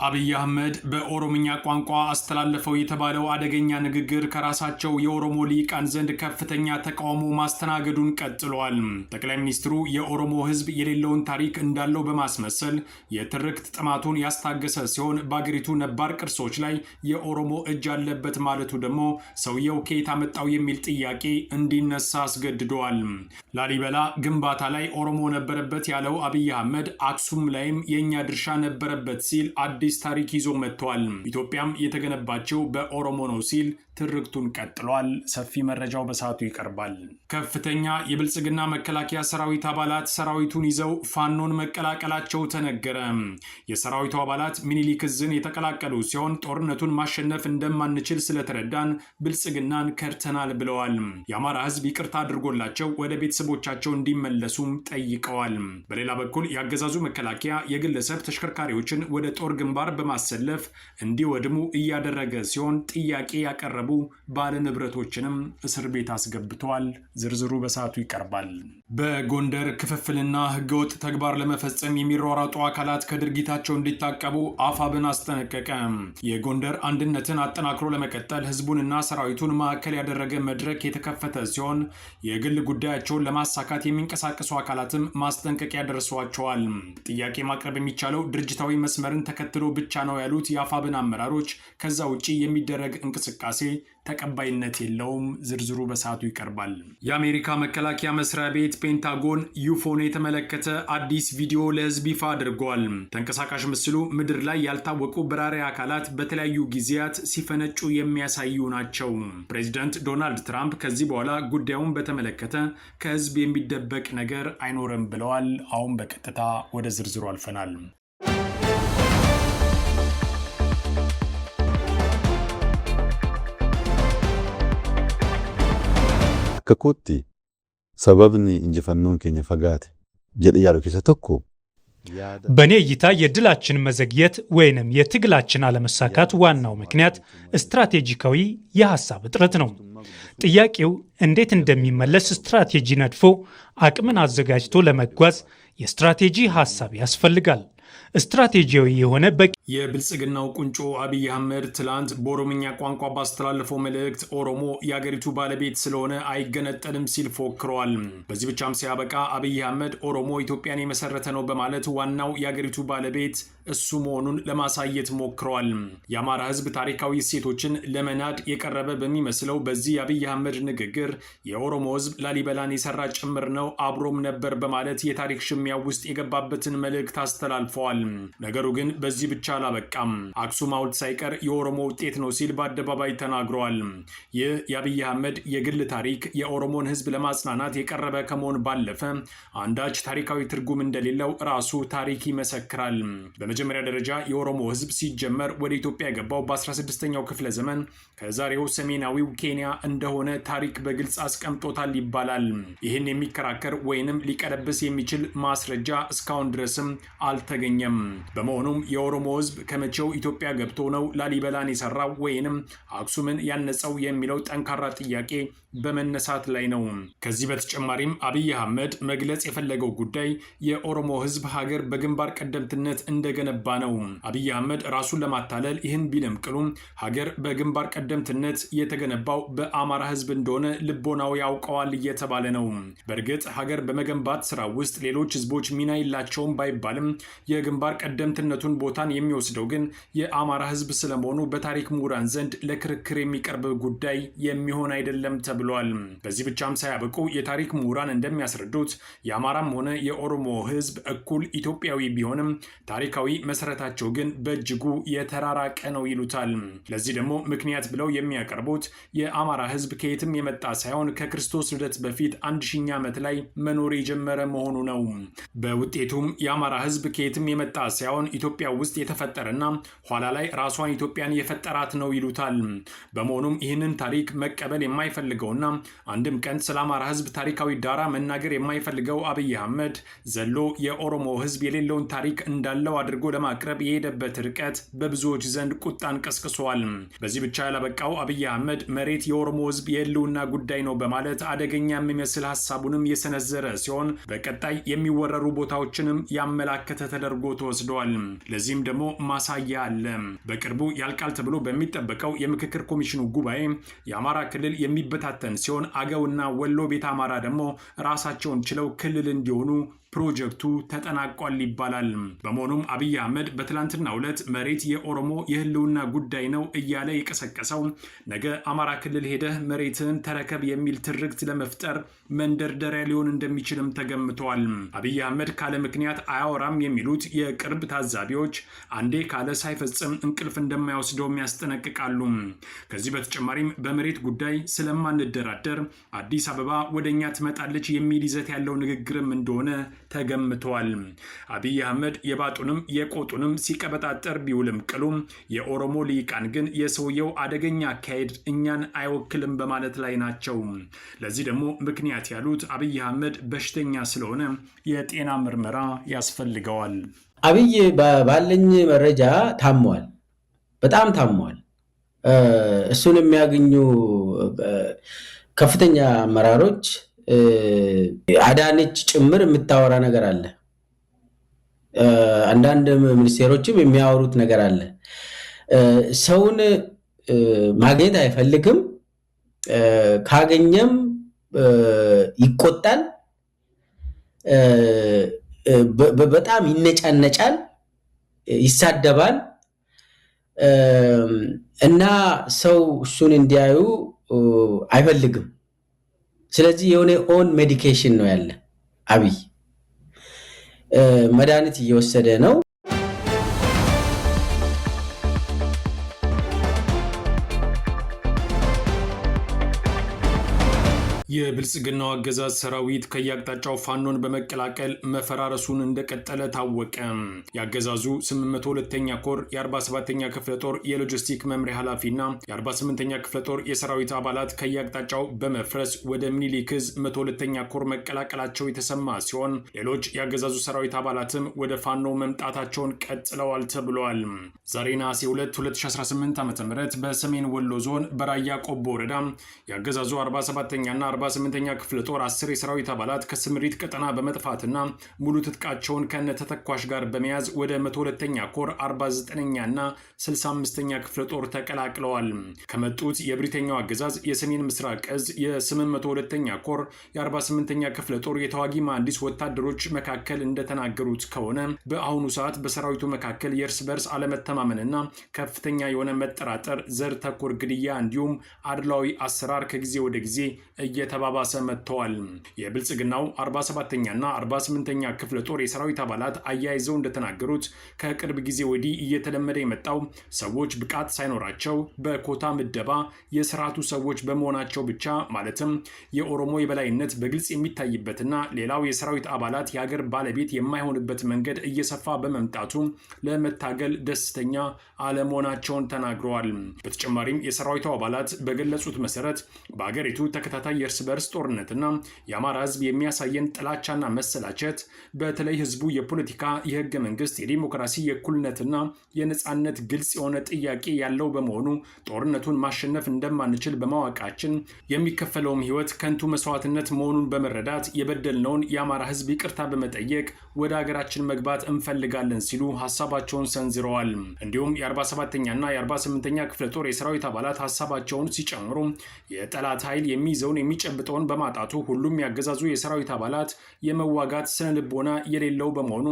አብይ አህመድ በኦሮምኛ ቋንቋ አስተላለፈው የተባለው አደገኛ ንግግር ከራሳቸው የኦሮሞ ሊቃን ዘንድ ከፍተኛ ተቃውሞ ማስተናገዱን ቀጥሏል። ጠቅላይ ሚኒስትሩ የኦሮሞ ሕዝብ የሌለውን ታሪክ እንዳለው በማስመሰል የትርክት ጥማቱን ያስታገሰ ሲሆን በአገሪቱ ነባር ቅርሶች ላይ የኦሮሞ እጅ አለበት ማለቱ ደግሞ ሰውየው ከየት አመጣው የሚል ጥያቄ እንዲነሳ አስገድዷል። ላሊበላ ግንባታ ላይ ኦሮሞ ነበረበት ያለው አብይ አህመድ አክሱም ላይም የኛ ድርሻ ነበረበት ሲል አዲስ ታሪክ ይዞ መጥቷል። ኢትዮጵያም የተገነባቸው በኦሮሞ ነው ሲል ትርክቱን ቀጥሏል። ሰፊ መረጃው በሰዓቱ ይቀርባል። ከፍተኛ የብልጽግና መከላከያ ሰራዊት አባላት ሰራዊቱን ይዘው ፋኖን መቀላቀላቸው ተነገረ። የሰራዊቱ አባላት ሚኒሊክ ዕዝን የተቀላቀሉ ሲሆን ጦርነቱን ማሸነፍ እንደማንችል ስለተረዳን ብልጽግናን ከርተናል ብለዋል። የአማራ ሕዝብ ይቅርታ አድርጎላቸው ወደ ቤተሰቦቻቸው እንዲመለሱም ጠይቀዋል። በሌላ በኩል የአገዛዙ መከላከያ የግለሰብ ተሽከርካሪዎችን ወደ ጦር ግንባር በማሰለፍ እንዲወድሙ እያደረገ ሲሆን ጥያቄ ያቀረቡ ባለ ንብረቶችንም እስር ቤት አስገብቷል። ዝርዝሩ በሰዓቱ ይቀርባል። በጎንደር ክፍፍልና ህገወጥ ተግባር ለመፈጸም የሚሯሯጡ አካላት ከድርጊታቸው እንዲታቀቡ አፋብን አስጠነቀቀ። የጎንደር አንድነትን አጠናክሮ ለመቀጠል ህዝቡንና ሰራዊቱን ማዕከል ያደረገ መድረክ የተከፈተ ሲሆን የግል ጉዳያቸውን ለማሳካት የሚንቀሳቀሱ አካላትም ማስጠንቀቂያ ደርሷቸዋል። ጥያቄ ማቅረብ የሚቻለው ድርጅታዊ መስመርን ተከትሎ ብቻ ነው ያሉት የአፋብን አመራሮች ከዛ ውጪ የሚደረግ እንቅስቃሴ ተቀባይነት የለውም። ዝርዝሩ በሰዓቱ ይቀርባል። የአሜሪካ መከላከያ መስሪያ ቤት ፔንታጎን ዩፎን የተመለከተ አዲስ ቪዲዮ ለህዝብ ይፋ አድርጓል። ተንቀሳቃሽ ምስሉ ምድር ላይ ያልታወቁ በራሪ አካላት በተለያዩ ጊዜያት ሲፈነጩ የሚያሳዩ ናቸው። ፕሬዚደንት ዶናልድ ትራምፕ ከዚህ በኋላ ጉዳዩን በተመለከተ ከህዝብ የሚደበቅ ነገር አይኖርም ብለዋል። አሁን በቀጥታ ወደ ዝርዝሩ አልፈናል። Kakuutti sababni injifannoon keenya fagaate jedhe yaadu keessa tokko በኔ እይታ የድላችን መዘግየት ወይንም የትግላችን አለመሳካት ዋናው ምክንያት ስትራቴጂካዊ የሐሳብ እጥረት ነው። ጥያቄው እንዴት እንደሚመለስ ስትራቴጂ ነድፎ አቅምን አዘጋጅቶ ለመጓዝ የስትራቴጂ ሐሳብ ያስፈልጋል። ስትራቴጂያዊ የሆነ የብልጽግናው ቁንጮ አብይ አህመድ ትላንት በኦሮምኛ ቋንቋ ባስተላለፈው መልእክት ኦሮሞ የአገሪቱ ባለቤት ስለሆነ አይገነጠልም ሲል ፎክሯል። በዚህ ብቻም ሲያበቃ አብይ አህመድ ኦሮሞ ኢትዮጵያን የመሰረተ ነው በማለት ዋናው የአገሪቱ ባለቤት እሱ መሆኑን ለማሳየት ሞክሯል። የአማራ ሕዝብ ታሪካዊ እሴቶችን ለመናድ የቀረበ በሚመስለው በዚህ የአብይ አህመድ ንግግር የኦሮሞ ሕዝብ ላሊበላን የሰራ ጭምር ነው አብሮም ነበር በማለት የታሪክ ሽሚያ ውስጥ የገባበትን መልእክት አስተላልፈዋል። ነገሩ ግን በዚህ ብቻ አላበቃም። አክሱም ሐውልት ሳይቀር የኦሮሞ ውጤት ነው ሲል በአደባባይ ተናግረዋል። ይህ የአብይ አህመድ የግል ታሪክ የኦሮሞን ሕዝብ ለማጽናናት የቀረበ ከመሆን ባለፈ አንዳች ታሪካዊ ትርጉም እንደሌለው ራሱ ታሪክ ይመሰክራል። በመጀመሪያ ደረጃ የኦሮሞ ሕዝብ ሲጀመር ወደ ኢትዮጵያ የገባው በ16ኛው ክፍለ ዘመን ከዛሬው ሰሜናዊው ኬንያ እንደሆነ ታሪክ በግልጽ አስቀምጦታል ይባላል። ይህን የሚከራከር ወይንም ሊቀለብስ የሚችል ማስረጃ እስካሁን ድረስም አልተገኘም። በመሆኑም የኦሮሞ ሕዝብ ከመቼው ኢትዮጵያ ገብቶ ነው ላሊበላን የሰራው ወይንም አክሱምን ያነጸው የሚለው ጠንካራ ጥያቄ በመነሳት ላይ ነው። ከዚህ በተጨማሪም አብይ አህመድ መግለጽ የፈለገው ጉዳይ የኦሮሞ ሕዝብ ሀገር በግንባር ቀደምትነት እንደገነባ ነው። አብይ አህመድ ራሱን ለማታለል ይህን ቢለምቅሉም ሀገር በግንባር ቀደምትነት የተገነባው በአማራ ሕዝብ እንደሆነ ልቦናው ያውቀዋል እየተባለ ነው። በእርግጥ ሀገር በመገንባት ስራ ውስጥ ሌሎች ሕዝቦች ሚና የላቸውም ባይባልም የግንባር ቀደምትነቱን ቦታን የሚወስደው ግን የአማራ ሕዝብ ስለመሆኑ በታሪክ ምሁራን ዘንድ ለክርክር የሚቀርብ ጉዳይ የሚሆን አይደለም ተብሏል። በዚህ ብቻም ሳያበቁ የታሪክ ምሁራን እንደሚያስረዱት የአማራም ሆነ የኦሮሞ ሕዝብ እኩል ኢትዮጵያዊ ቢሆንም ታሪካዊ መሰረታቸው ግን በእጅጉ የተራራቀ ነው ይሉታል። ለዚህ ደግሞ ምክንያት ብለው የሚያቀርቡት የአማራ ሕዝብ ከየትም የመጣ ሳይሆን ከክርስቶስ ልደት በፊት 1000ኛ ዓመት ላይ መኖር የጀመረ መሆኑ ነው። በውጤቱም የአማራ ሕዝብ ከየትም የመጣ ሳይሆን ኢትዮጵያ ውስጥ የተፈጠረና ኋላ ላይ ራሷን ኢትዮጵያን የፈጠራት ነው ይሉታል። በመሆኑም ይህንን ታሪክ መቀበል የማይፈልገውና አንድም ቀን ስለ አማራ ሕዝብ ታሪካዊ ዳራ መናገር የማይፈልገው አብይ አህመድ ዘሎ የኦሮሞ ሕዝብ የሌለውን ታሪክ እንዳለው አድርጎ ለማቅረብ የሄደበት ርቀት በብዙዎች ዘንድ ቁጣን ቀስቅሷል። በዚህ ብቻ ያላበቃው አብይ አህመድ መሬት የኦሮሞ ሕዝብ የህልውና ጉዳይ ነው በማለት አደገኛ የሚመስል ሐሳቡንም የሰነዘረ ሲሆን በቀጣይ የሚወረሩ ቦታዎችንም ያመላከተ ተደርጎ ተደርጎ ተወስዷል። ለዚህም ደግሞ ማሳያ አለ። በቅርቡ ያልቃል ተብሎ በሚጠበቀው የምክክር ኮሚሽኑ ጉባኤ የአማራ ክልል የሚበታተን ሲሆን አገውና ወሎ ቤተ አማራ ደግሞ ራሳቸውን ችለው ክልል እንዲሆኑ ፕሮጀክቱ ተጠናቋል ይባላል። በመሆኑም አብይ አህመድ በትላንትናው ዕለት መሬት የኦሮሞ የህልውና ጉዳይ ነው እያለ የቀሰቀሰው ነገ አማራ ክልል ሄደህ መሬትን ተረከብ የሚል ትርክት ለመፍጠር መንደርደሪያ ሊሆን እንደሚችልም ተገምቷል። አብይ አህመድ ካለ ምክንያት አያወራም የሚሉት የቅርብ ታዛቢዎች አንዴ ካለ ሳይፈጽም እንቅልፍ እንደማይወስደውም ያስጠነቅቃሉ። ከዚህ በተጨማሪም በመሬት ጉዳይ ስለማንደራደር አዲስ አበባ ወደኛ ትመጣለች የሚል ይዘት ያለው ንግግርም እንደሆነ ተገምቷል። አብይ አህመድ የባጡንም የቆጡንም ሲቀበጣጠር ቢውልም ቅሉም የኦሮሞ ልሂቃን ግን የሰውየው አደገኛ አካሄድ እኛን አይወክልም በማለት ላይ ናቸው። ለዚህ ደግሞ ምክንያት ያሉት አብይ አህመድ በሽተኛ ስለሆነ የጤና ምርመራ ያስፈልገዋል። አብይ ባለኝ መረጃ ታሟል፣ በጣም ታሟል። እሱን የሚያገኙ ከፍተኛ አመራሮች አዳነች ጭምር የምታወራ ነገር አለ። አንዳንድ ሚኒስቴሮችም የሚያወሩት ነገር አለ። ሰውን ማግኘት አይፈልግም፣ ካገኘም ይቆጣል፣ በጣም ይነጫነጫል፣ ይሳደባል እና ሰው እሱን እንዲያዩ አይፈልግም። ስለዚህ የሆነ ኦን ሜዲኬሽን ነው ያለ። አብይ መድኃኒት እየወሰደ ነው። የብልጽግናው አገዛዝ ሰራዊት ከያቅጣጫው ፋኖን በመቀላቀል መፈራረሱን እንደቀጠለ ታወቀ። የአገዛዙ 802ኛ ኮር የ47ኛ ክፍለ ጦር የሎጂስቲክ መምሪያ ኃላፊና የ48ኛ ክፍለ ጦር የሰራዊት አባላት ከያቅጣጫው በመፍረስ ወደ ምኒልክ ዕዝ 102ኛ ኮር መቀላቀላቸው የተሰማ ሲሆን ሌሎች የአገዛዙ ሰራዊት አባላትም ወደ ፋኖ መምጣታቸውን ቀጥለዋል ተብሏል። ዛሬ ነሐሴ 2 2018 ዓ.ም በሰሜን ወሎ ዞን በራያ ቆቦ ወረዳ የአገዛዙ 47ኛና 48ኛ ክፍለ ጦር 10 የሰራዊት አባላት ከስምሪት ቀጠና በመጥፋትና ሙሉ ትጥቃቸውን ከነ ተተኳሽ ጋር በመያዝ ወደ 102ኛ ኮር 49ኛና 65ኛ ክፍለ ጦር ተቀላቅለዋል። ከመጡት የብሪተኛው አገዛዝ የሰሜን ምስራቅ ዕዝ የ802ኛ ኮር የ48ኛ ክፍለ ጦር የተዋጊ መሐንዲስ ወታደሮች መካከል እንደተናገሩት ከሆነ በአሁኑ ሰዓት በሰራዊቱ መካከል የእርስ በርስ አለመተማመንና ከፍተኛ የሆነ መጠራጠር፣ ዘር ተኮር ግድያ እንዲሁም አድሏዊ አሰራር ከጊዜ ወደ ጊዜ እየተባባሰ መጥተዋል። የብልጽግናው 47ኛና 48ኛ ክፍለ ጦር የሰራዊት አባላት አያይዘው እንደተናገሩት ከቅርብ ጊዜ ወዲህ እየተለመደ የመጣው ሰዎች ብቃት ሳይኖራቸው በኮታ ምደባ የስርዓቱ ሰዎች በመሆናቸው ብቻ ማለትም የኦሮሞ የበላይነት በግልጽ የሚታይበትና ሌላው የሰራዊት አባላት የሀገር ባለቤት የማይሆንበት መንገድ እየሰፋ በመምጣቱ ለመታገል ደስተኛ አለመሆናቸውን ተናግረዋል። በተጨማሪም የሰራዊቱ አባላት በገለጹት መሰረት በሀገሪቱ ተከታታይ የእርስ በርስ ጦርነትና የአማራ ህዝብ የሚያሳየን ጥላቻና መሰላቸት በተለይ ህዝቡ የፖለቲካ፣ የህገ መንግስት፣ የዲሞክራሲ፣ የእኩልነትና የነጻነት ግልጽ የሆነ ጥያቄ ያለው በመሆኑ ጦርነቱን ማሸነፍ እንደማንችል በማወቃችን የሚከፈለውም ህይወት ከንቱ መስዋዕትነት መሆኑን በመረዳት የበደልነውን የአማራ ህዝብ ይቅርታ በመጠየቅ ወደ ሀገራችን መግባት እንፈልጋለን ሲሉ ሀሳባቸውን ሰንዝረዋል። እንዲሁም የ47ኛና የ48ኛ ክፍለ ጦር የሰራዊት አባላት ሀሳባቸውን ሲጨምሩ የጠላት ኃይል የሚይዘውን የሚጨብጠውን በማጣቱ ሁሉም ያገዛዙ የሰራዊት አባላት የመዋጋት ስነ ልቦና የሌለው በመሆኑ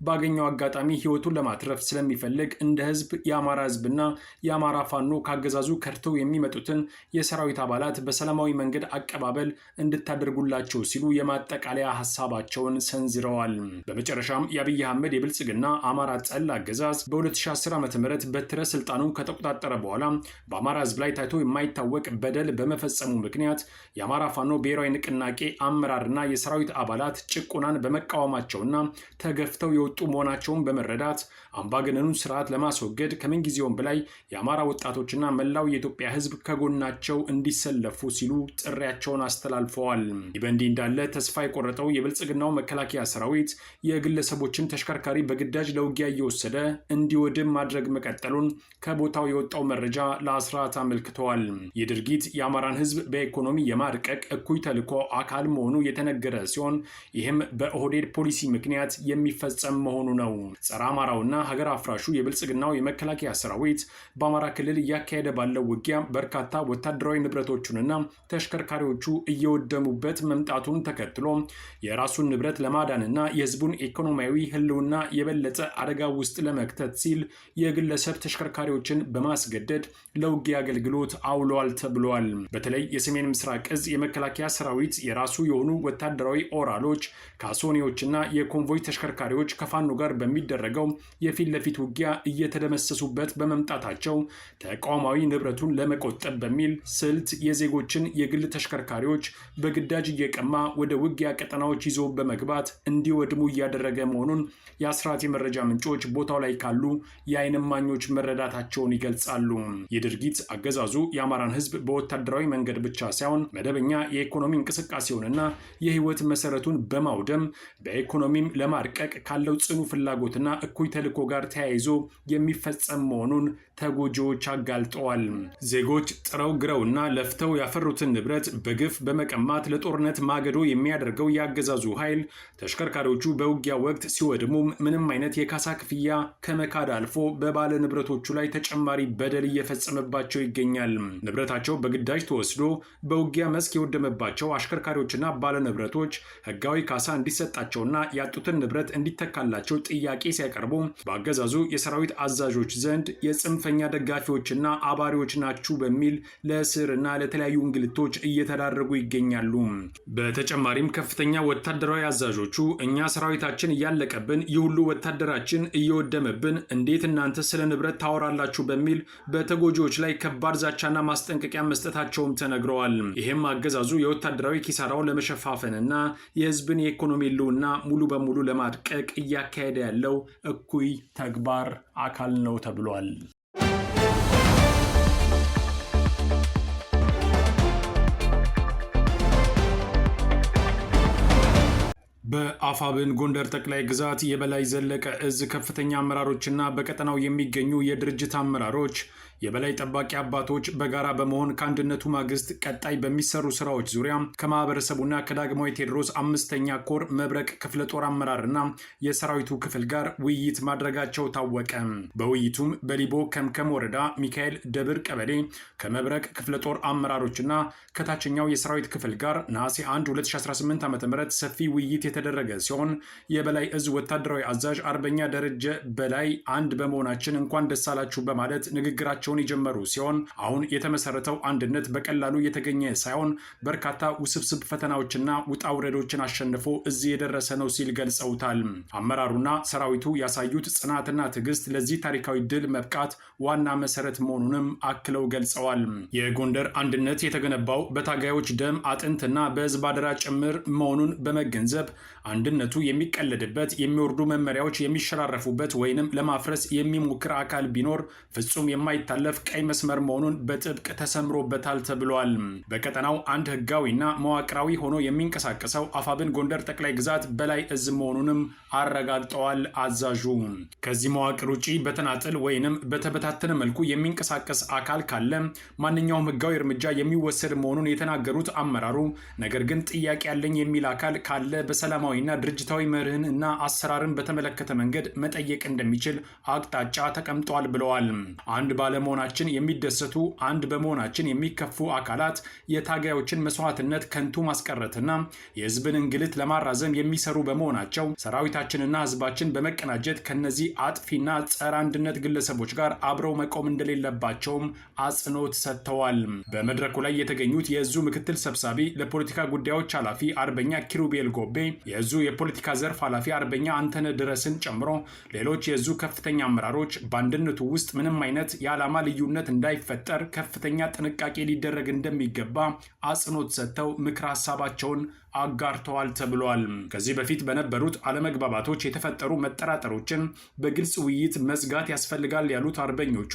ባገኘው አጋጣሚ ህይወቱን ለማትረፍ ስለሚፈልግ እንደ ህዝብ የአማራ ህዝብና የአማራ ፋኖ ካገዛዙ ከድተው የሚመጡትን የሰራዊት አባላት በሰላማዊ መንገድ አቀባበል እንድታደርጉላቸው ሲሉ የማጠቃለያ ሀሳባቸውን ሰንዝረዋል። በመጨረሻም የአብይ አህመድ የብልጽግና አማራ ጠል አገዛዝ በ2010 ዓ.ም በትረ ስልጣኑን ከተቆጣጠረ በኋላ በአማራ ህዝብ ላይ ታይቶ የማይታወቅ በደል በመፈጸሙ ምክንያት የአማራ ፋኖ ብሔራዊ ንቅናቄ አመራርና የሰራዊት አባላት ጭቆናን በመቃወማቸውና ተገፍተው የወጡ መሆናቸውን በመረዳት አምባገነኑን ስርዓት ለማስወገድ ከምንጊዜውም በላይ የአማራ ወጣቶችና መላው የኢትዮጵያ ህዝብ ከጎናቸው እንዲሰለፉ ሲሉ ጥሪያቸውን አስተላልፈዋል። ይህ በእንዲህ እንዳለ ተስፋ የቆረጠው የብልጽግናው መከላከያ ሰራዊት የግለሰቦችን ተሽከርካሪ በግዳጅ ለውጊያ እየወሰደ እንዲወድም ማድረግ መቀጠሉን ከቦታው የወጣው መረጃ ለአስራት አመልክተዋል። ይህ ድርጊት የአማራን ህዝብ በኢኮኖሚ የማድቀቅ ለማርቀቅ እኩይ ተልዕኮ አካል መሆኑ የተነገረ ሲሆን ይህም በኦህዴድ ፖሊሲ ምክንያት የሚፈጸም መሆኑ ነው። ጸረ አማራውና ሀገር አፍራሹ የብልጽግናው የመከላከያ ሰራዊት በአማራ ክልል እያካሄደ ባለው ውጊያ በርካታ ወታደራዊ ንብረቶቹንና ተሽከርካሪዎቹ እየወደሙበት መምጣቱን ተከትሎ የራሱን ንብረት ለማዳንና የህዝቡን ኢኮኖሚያዊ ህልውና የበለጠ አደጋ ውስጥ ለመክተት ሲል የግለሰብ ተሽከርካሪዎችን በማስገደድ ለውጊያ አገልግሎት አውሏል ተብሏል። በተለይ የሰሜን ምስራቅ እዝ የመከላከያ ሰራዊት የራሱ የሆኑ ወታደራዊ ኦራሎች፣ ካሶኒዎችና የኮንቮይ ተሽከርካሪዎች ከፋኖ ጋር በሚደረገው የፊት ለፊት ውጊያ እየተደመሰሱበት በመምጣታቸው ተቋማዊ ንብረቱን ለመቆጠብ በሚል ስልት የዜጎችን የግል ተሽከርካሪዎች በግዳጅ እየቀማ ወደ ውጊያ ቀጠናዎች ይዞ በመግባት እንዲወድሙ እያደረገ መሆኑን የአስራት የመረጃ ምንጮች ቦታው ላይ ካሉ የዓይን እማኞች መረዳታቸውን ይገልጻሉ። የድርጊት አገዛዙ የአማራን ህዝብ በወታደራዊ መንገድ ብቻ ሳይሆን መደበኛ የኢኮኖሚ እንቅስቃሴውንና የህይወት መሰረቱን በማውደም በኢኮኖሚም ለማርቀቅ ካለው ጽኑ ፍላጎትና እኩይ ተልዕኮ ጋር ተያይዞ የሚፈጸም መሆኑን ተጎጂዎች አጋልጠዋል። ዜጎች ጥረው ግረውና ለፍተው ያፈሩትን ንብረት በግፍ በመቀማት ለጦርነት ማገዶ የሚያደርገው የአገዛዙ ኃይል ተሽከርካሪዎቹ በውጊያ ወቅት ሲወድሙ ምንም አይነት የካሳ ክፍያ ከመካድ አልፎ በባለ ንብረቶቹ ላይ ተጨማሪ በደል እየፈጸመባቸው ይገኛል። ንብረታቸው በግዳጅ ተወስዶ በውጊያ መስክ የወደመባቸው አሽከርካሪዎችና ባለ ንብረቶች ህጋዊ ካሳ እንዲሰጣቸውና ያጡትን ንብረት እንዲተካላቸው ጥያቄ ሲያቀርቡ በአገዛዙ የሰራዊት አዛዦች ዘንድ የጽንፈኛ ደጋፊዎችና አባሪዎች ናችሁ በሚል ለእስርና ለተለያዩ እንግልቶች እየተዳረጉ ይገኛሉ። በተጨማሪም ከፍተኛ ወታደራዊ አዛዦቹ እኛ ሰራዊታችን እያለቀብን ይህ ሁሉ ወታደራችን እየወደመብን እንዴት እናንተ ስለ ንብረት ታወራላችሁ በሚል በተጎጂዎች ላይ ከባድ ዛቻና ማስጠንቀቂያ መስጠታቸውም ተነግረዋል። ይህም አገዛዙ የወታደራዊ ኪሳራውን ለመሸፋፈንና የህዝብን የኢኮኖሚ ህልውና ሙሉ በሙሉ ለማድቀቅ እያካሄደ ያለው እኩይ ተግባር አካል ነው ተብሏል። በአፋብን ጎንደር ጠቅላይ ግዛት የበላይ ዘለቀ እዝ ከፍተኛ አመራሮችና በቀጠናው የሚገኙ የድርጅት አመራሮች የበላይ ጠባቂ አባቶች በጋራ በመሆን ከአንድነቱ ማግስት ቀጣይ በሚሰሩ ስራዎች ዙሪያ ከማህበረሰቡና ከዳግማዊ ቴዎድሮስ 5ኛ ኮር መብረቅ ክፍለ ጦር አመራርና የሰራዊቱ ክፍል ጋር ውይይት ማድረጋቸው ታወቀ። በውይይቱም በሊቦ ከምከም ወረዳ ሚካኤል ደብር ቀበሌ ከመብረቅ ክፍለ ጦር አመራሮችና ከታችኛው የሰራዊት ክፍል ጋር ነሐሴ 1 2018 ዓ.ም ሰፊ ውይይት የተደረገ ሲሆን የበላይ እዝ ወታደራዊ አዛዥ አርበኛ ደረጀ በላይ አንድ በመሆናችን እንኳን ደስ አላችሁ በማለት ንግግራቸው የጀመሩ ሲሆን አሁን የተመሰረተው አንድነት በቀላሉ የተገኘ ሳይሆን በርካታ ውስብስብ ፈተናዎችና ውጣ ውረዶችን አሸንፎ እዚህ የደረሰ ነው ሲል ገልጸውታል። አመራሩና ሰራዊቱ ያሳዩት ጽናትና ትዕግስት ለዚህ ታሪካዊ ድል መብቃት ዋና መሰረት መሆኑንም አክለው ገልጸዋል። የጎንደር አንድነት የተገነባው በታጋዮች ደም አጥንትና በህዝብ አደራ ጭምር መሆኑን በመገንዘብ አንድነቱ የሚቀለድበት የሚወርዱ መመሪያዎች የሚሸራረፉበት ወይንም ለማፍረስ የሚሞክር አካል ቢኖር ፍጹም የማይታለፍ ቀይ መስመር መሆኑን በጥብቅ ተሰምሮበታል ተብሏል። በቀጠናው አንድ ህጋዊና መዋቅራዊ ሆኖ የሚንቀሳቀሰው አፋብን ጎንደር ጠቅላይ ግዛት በላይ እዝ መሆኑንም አረጋግጠዋል አዛዡ። ከዚህ መዋቅር ውጪ በተናጥል ወይንም በተበታተነ መልኩ የሚንቀሳቀስ አካል ካለ ማንኛውም ህጋዊ እርምጃ የሚወሰድ መሆኑን የተናገሩት አመራሩ ነገር ግን ጥያቄ ያለኝ የሚል አካል ካለ በሰላማዊና ድርጅታዊ መርህን እና አሰራርን በተመለከተ መንገድ መጠየቅ እንደሚችል አቅጣጫ ተቀምጧል ብለዋል። አንድ ባለመሆናችን የሚደሰቱ አንድ በመሆናችን የሚከፉ አካላት የታጋዮችን መስዋዕትነት ከንቱ ማስቀረትና የህዝብን እንግልት ለማራዘም የሚሰሩ በመሆናቸው ሰራዊታችንና ህዝባችን በመቀናጀት ከነዚህ አጥፊና ጸረ አንድነት ግለሰቦች ጋር አብረው መቆም እንደሌለባቸውም አጽንኦት ሰጥተዋል። በመድረኩ ላይ የተገኙት የእዙ ምክትል ሰብሳቢ ለፖለቲካ ጉዳዮች ኃላፊ አርበኛ ኪሩቤል ጎቤ፣ የእዙ የፖለቲካ ዘርፍ ኃላፊ አርበኛ አንተነ ድረስን ጨምሮ ሌሎች የእዙ ከፍተኛ አመራሮች በአንድነቱ ውስጥ ምንም አይነት የዓላማ ልዩነት እንዳይፈጠር ከፍተኛ ጥንቃቄ ሊደረግ እንደሚገባ አጽንኦት ሰጥተው ምክር ሀሳባቸውን አጋርተዋል ተብሏል። ከዚህ በፊት በነበሩት አለመግባባቶች የተፈጠሩ መጠራጠሮችን በግልጽ ውይይት መዝጋት ያስፈልጋል ያሉት አርበኞቹ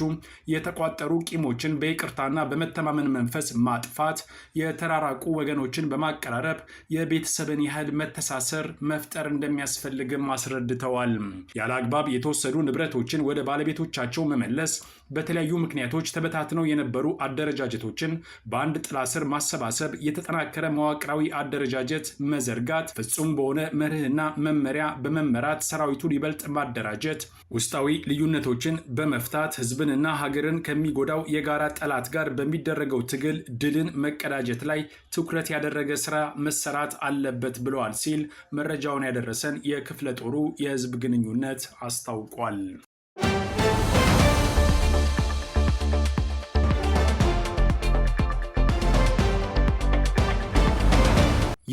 የተቋጠሩ ቂሞችን በይቅርታና በመተማመን መንፈስ ማጥፋት፣ የተራራቁ ወገኖችን በማቀራረብ የቤተሰብን ያህል መተሳሰር መፍጠር እንደሚያስፈልግም አስረድተዋል። ያለ አግባብ የተወሰዱ ንብረቶችን ወደ ባለቤቶቻቸው መመለስ፣ በተለያዩ ምክንያቶች ተበታትነው የነበሩ አደረጃጀቶችን በአንድ ጥላ ስር ማሰባሰብ፣ የተጠናከረ መዋቅራዊ አደረጃጀት መዘርጋት፣ ፍጹም በሆነ መርህና መመሪያ በመመራት ሰራዊቱን ይበልጥ ማደራጀት፣ ውስጣዊ ልዩነቶችን በመፍታት ህዝብንና ሀገርን ከሚጎዳው የጋራ ጠላት ጋር በሚደረገው ትግል ድልን መቀዳጀት ላይ ትኩረት ያደረገ ስራ መሰራት አለበት ብለዋል ሲል መረጃውን ያደረሰን የክፍለ ጦሩ የህዝብ ግንኙነት አስታውቋል።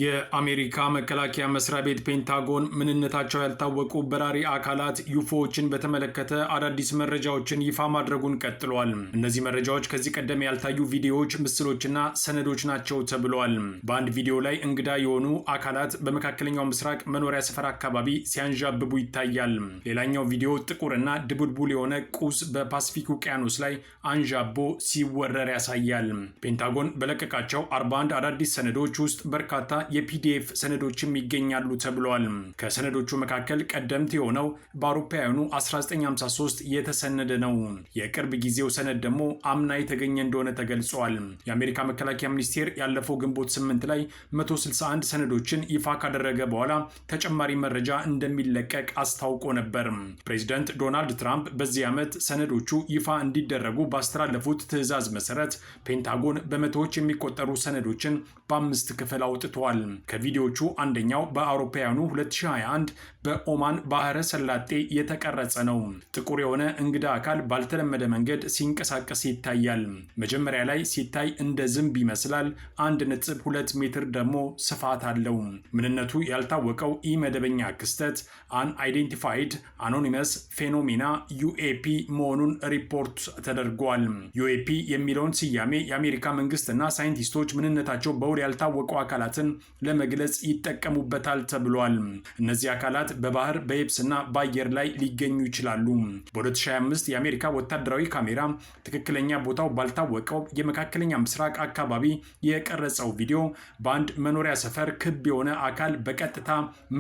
የአሜሪካ መከላከያ መስሪያ ቤት ፔንታጎን ምንነታቸው ያልታወቁ በራሪ አካላት ዩፎዎችን በተመለከተ አዳዲስ መረጃዎችን ይፋ ማድረጉን ቀጥሏል። እነዚህ መረጃዎች ከዚህ ቀደም ያልታዩ ቪዲዮዎች፣ ምስሎችና ሰነዶች ናቸው ተብሏል። በአንድ ቪዲዮ ላይ እንግዳ የሆኑ አካላት በመካከለኛው ምስራቅ መኖሪያ ሰፈር አካባቢ ሲያንዣብቡ ይታያል። ሌላኛው ቪዲዮ ጥቁርና ድቡልቡል የሆነ ቁስ በፓሲፊክ ውቅያኖስ ላይ አንዣቦ ሲወረር ያሳያል። ፔንታጎን በለቀቃቸው 41 አዳዲስ ሰነዶች ውስጥ በርካታ የፒዲኤፍ ሰነዶችም ይገኛሉ ተብሏል። ከሰነዶቹ መካከል ቀደምት የሆነው በአውሮፓውያኑ 1953 የተሰነደ ነው። የቅርብ ጊዜው ሰነድ ደግሞ አምና የተገኘ እንደሆነ ተገልጿል። የአሜሪካ መከላከያ ሚኒስቴር ያለፈው ግንቦት 8 ላይ 161 ሰነዶችን ይፋ ካደረገ በኋላ ተጨማሪ መረጃ እንደሚለቀቅ አስታውቆ ነበር። ፕሬዚደንት ዶናልድ ትራምፕ በዚህ ዓመት ሰነዶቹ ይፋ እንዲደረጉ ባስተላለፉት ትዕዛዝ መሰረት ፔንታጎን በመቶዎች የሚቆጠሩ ሰነዶችን በ5 ክፍል አውጥቷል። ከቪዲዮቹ አንደኛው በአውሮፓውያኑ 2021 በኦማን ባህረ ሰላጤ የተቀረጸ ነው። ጥቁር የሆነ እንግዳ አካል ባልተለመደ መንገድ ሲንቀሳቀስ ይታያል። መጀመሪያ ላይ ሲታይ እንደ ዝንብ ይመስላል። 1.2 ሜትር ደግሞ ስፋት አለው። ምንነቱ ያልታወቀው ኢመደበኛ ክስተት አንአይዴንቲፋይድ አኖኒመስ ፌኖሜና ዩኤፒ መሆኑን ሪፖርት ተደርጓል። ዩኤፒ የሚለውን ስያሜ የአሜሪካ መንግስትና ሳይንቲስቶች ምንነታቸው በውል ያልታወቁ አካላትን ለመግለጽ ይጠቀሙበታል ተብሏል። እነዚህ አካላት በባህር በየብስና በአየር ላይ ሊገኙ ይችላሉ። በ2025 የአሜሪካ ወታደራዊ ካሜራ ትክክለኛ ቦታው ባልታወቀው የመካከለኛ ምስራቅ አካባቢ የቀረጸው ቪዲዮ በአንድ መኖሪያ ሰፈር ክብ የሆነ አካል በቀጥታ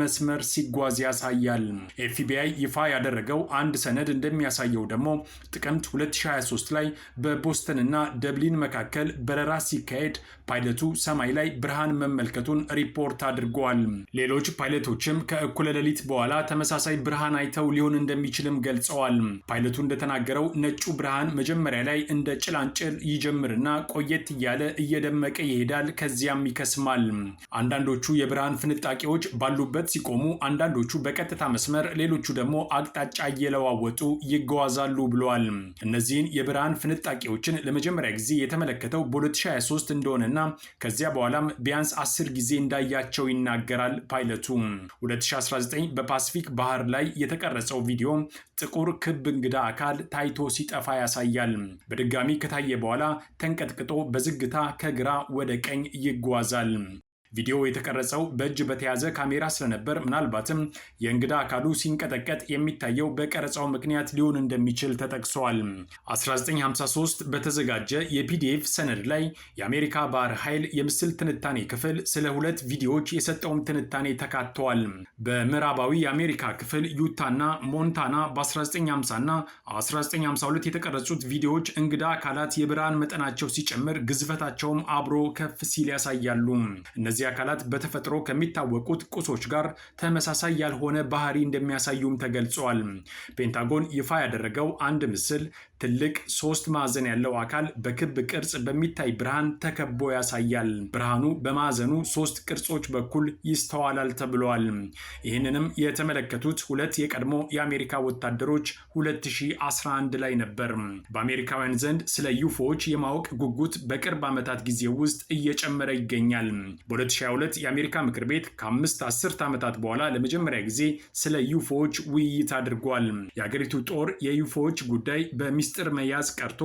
መስመር ሲጓዝ ያሳያል። ኤፍቢአይ ይፋ ያደረገው አንድ ሰነድ እንደሚያሳየው ደግሞ ጥቅምት 2023 ላይ በቦስተንና ደብሊን መካከል በረራ ሲካሄድ ፓይለቱ ሰማይ ላይ ብርሃን መመልከቱን ሪፖርት አድርጓል። ሌሎች ፓይለቶችም ከእኩለ ሌሊት በኋላ ተመሳሳይ ብርሃን አይተው ሊሆን እንደሚችልም ገልጸዋል። ፓይለቱ እንደተናገረው ነጩ ብርሃን መጀመሪያ ላይ እንደ ጭላንጭል ይጀምርና ቆየት እያለ እየደመቀ ይሄዳል፣ ከዚያም ይከስማል። አንዳንዶቹ የብርሃን ፍንጣቂዎች ባሉበት ሲቆሙ፣ አንዳንዶቹ በቀጥታ መስመር፣ ሌሎቹ ደግሞ አቅጣጫ እየለዋወጡ ይጓዛሉ ብለዋል። እነዚህን የብርሃን ፍንጣቂዎችን ለመጀመሪያ ጊዜ የተመለከተው በ2023 እንደሆነና ከዚያ በኋላም ቢያንስ 10 ጊዜ እንዳያቸው ይናገራል ፓይለቱ። 2019 በፓሲፊክ ባህር ላይ የተቀረጸው ቪዲዮ ጥቁር ክብ እንግዳ አካል ታይቶ ሲጠፋ ያሳያል። በድጋሚ ከታየ በኋላ ተንቀጥቅጦ በዝግታ ከግራ ወደ ቀኝ ይጓዛል። ቪዲዮ የተቀረጸው በእጅ በተያዘ ካሜራ ስለነበር ምናልባትም የእንግዳ አካሉ ሲንቀጠቀጥ የሚታየው በቀረጻው ምክንያት ሊሆን እንደሚችል ተጠቅሷል። 1953 በተዘጋጀ የፒዲኤፍ ሰነድ ላይ የአሜሪካ ባህር ኃይል የምስል ትንታኔ ክፍል ስለ 2 ቪዲዮዎች የሰጠውን ትንታኔ ተካተዋል። በምዕራባዊ የአሜሪካ ክፍል ዩታና ሞንታና በ1950 እና 1952 የተቀረጹት ቪዲዮዎች እንግዳ አካላት የብርሃን መጠናቸው ሲጨምር ግዝፈታቸውም አብሮ ከፍ ሲል ያሳያሉ። እነዚህ አካላት በተፈጥሮ ከሚታወቁት ቁሶች ጋር ተመሳሳይ ያልሆነ ባህሪ እንደሚያሳዩም ተገልጿል። ፔንታጎን ይፋ ያደረገው አንድ ምስል ትልቅ 3 ማዕዘን ያለው አካል በክብ ቅርጽ በሚታይ ብርሃን ተከቦ ያሳያል። ብርሃኑ በማዕዘኑ 3 ቅርጾች በኩል ይስተዋላል ተብሏል። ይህንንም የተመለከቱት 2 የቀድሞ የአሜሪካ ወታደሮች 2011 ላይ ነበር። በአሜሪካውያን ዘንድ ስለ ዩፎዎች የማወቅ ጉጉት በቅርብ ዓመታት ጊዜ ውስጥ እየጨመረ ይገኛል። በ2022 የአሜሪካ ምክር ቤት ከ5 አስርት ዓመታት በኋላ ለመጀመሪያ ጊዜ ስለ ዩፎዎች ውይይት አድርጓል። የአገሪቱ ጦር የዩፎዎች ጉዳይ በሚስጥር መያዝ ቀርቶ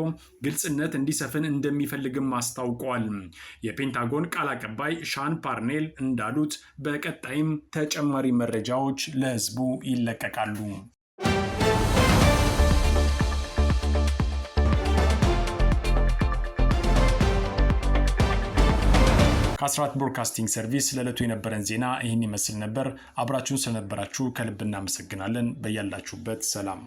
ግልጽነት እንዲሰፍን እንደሚፈልግም አስታውቋል። የፔንታጎን ቃል አቀባይ ሻን ፓርኔል እንዳሉት በቀጣይም ተጨማሪ መረጃዎች ለሕዝቡ ይለቀቃሉ። ከአስራት ብሮድካስቲንግ ሰርቪስ ለዕለቱ የነበረን ዜና ይህን ይመስል ነበር። አብራችሁን ስለነበራችሁ ከልብ እናመሰግናለን። በያላችሁበት ሰላም